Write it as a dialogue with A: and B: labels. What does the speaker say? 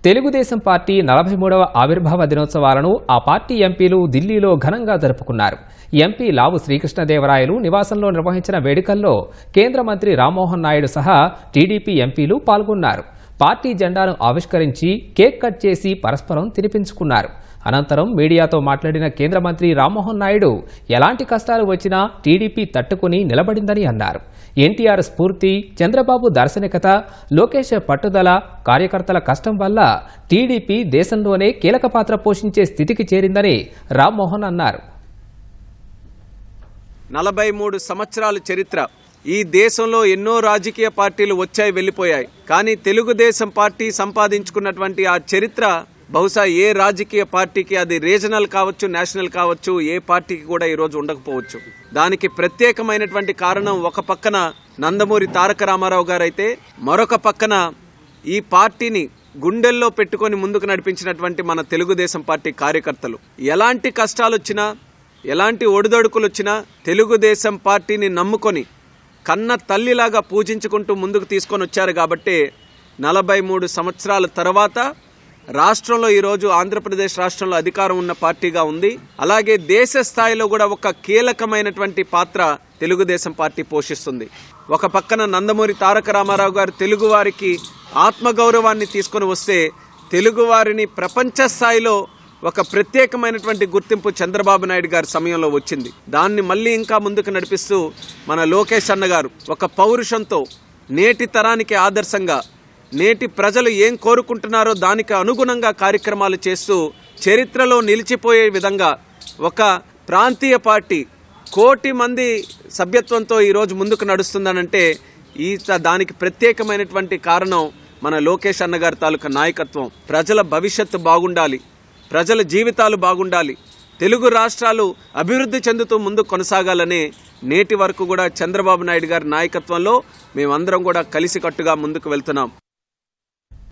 A: Telugu Desam party 43వ ఆవిర్భావ దినోత్సవాలను ఆ party ఎంపీలు ఢిల్లీలో ఘనంగా జరుపుకున్నారు. ఎంపీ లావు శ్రీకృష్ణదేవరాయలు నివాసంలో నిర్వహించిన వేడుకల్లో కేంద్ర మంత్రి రామ్మోహన్ నాయుడు సహా టీడీపీ ఎంపీలు పాల్గొన్నారు. పార్టీ జెండాను ఆవిష్కరించి కేక్ కట్ చేసి పరస్పరం తినిపించుకున్నారు. అనంతరం మీడియాతో మాట్లాడిన కేంద్ర మంత్రి రామ్మోహన్ నాయుడు ఎలాంటి కష్టాలు వచ్చినా టీడీపీ తట్టుకుని నిలబడిందని అన్నారు. ఎన్టీఆర్ స్ఫూర్తి, చంద్రబాబు దార్శనికత, లోకేష్ పట్టుదల, కార్యకర్తల కష్టం వల్ల టీడీపీ దేశంలోనే కీలక పాత్ర పోషించే స్థితికి చేరిందని రామ్మోహన్ అన్నారు.
B: 43 సంవత్సరాల చరిత్ర. ఈ దేశంలో ఎన్నో రాజకీయ పార్టీలు వచ్చాయి, వెళ్ళిపోయాయి. కానీ తెలుగుదేశం పార్టీ సంపాదించుకున్నటువంటి ఆ చరిత్ర బహుశా ఏ రాజకీయ పార్టీకి, అది రీజనల్ కావచ్చు, నేషనల్ కావచ్చు, ఏ పార్టీకి కూడా ఈరోజు ఉండకపోవచ్చు. దానికి ప్రత్యేకమైనటువంటి కారణం ఒక పక్కన నందమూరి తారక రామారావు గారైతే, మరొక పక్కన ఈ పార్టీని గుండెల్లో పెట్టుకొని ముందుకు నడిపించినటువంటి మన తెలుగుదేశం పార్టీ కార్యకర్తలు. ఎలాంటి కష్టాలు వచ్చినా, ఎలాంటి ఒడిదొడుకులు వచ్చినా తెలుగుదేశం పార్టీని నమ్ముకొని కన్న తల్లిలాగా పూజించుకుంటూ ముందుకు తీసుకొని వచ్చారు. కాబట్టి 43 సంవత్సరాల తర్వాత రాష్ట్రంలో ఈరోజు ఆంధ్రప్రదేశ్ రాష్ట్రంలో అధికారం ఉన్న పార్టీగా ఉంది. అలాగే దేశ స్థాయిలో కూడా ఒక కీలకమైనటువంటి పాత్ర తెలుగుదేశం పార్టీ పోషిస్తుంది. ఒక పక్కన నందమూరి తారక రామారావు గారు తెలుగువారికి ఆత్మగౌరవాన్ని తీసుకొని వస్తే, తెలుగువారిని ప్రపంచ స్థాయిలో ఒక ప్రత్యేకమైనటువంటి గుర్తింపు చంద్రబాబు నాయుడు గారి సమయంలో వచ్చింది. దాన్ని మళ్ళీ ఇంకా ముందుకు నడిపిస్తూ మన లోకేష్ అన్న గారు ఒక పౌరుషంతో నేటి తరానికి ఆదర్శంగా, నేటి ప్రజలు ఏం కోరుకుంటున్నారో దానికి అనుగుణంగా కార్యక్రమాలు చేస్తూ చరిత్రలో నిలిచిపోయే విధంగా ఒక ప్రాంతీయ పార్టీ 1 కోటి మంది సభ్యత్వంతో ఈరోజు ముందుకు నడుస్తుందనంటే దానికి ప్రత్యేకమైనటువంటి కారణం మన లోకేష్ అన్నగారి తాలూకా నాయకత్వం. ప్రజల భవిష్యత్తు బాగుండాలి, ప్రజల జీవితాలు బాగుండాలి, తెలుగు రాష్ట్రాలు అభివృద్ధి చెందుతూ ముందుకు కొనసాగాలని నేటి వరకు కూడా చంద్రబాబు నాయుడు గారి నాయకత్వంలో మేమందరం కూడా కలిసికట్టుగా ముందుకు వెళ్తున్నాం.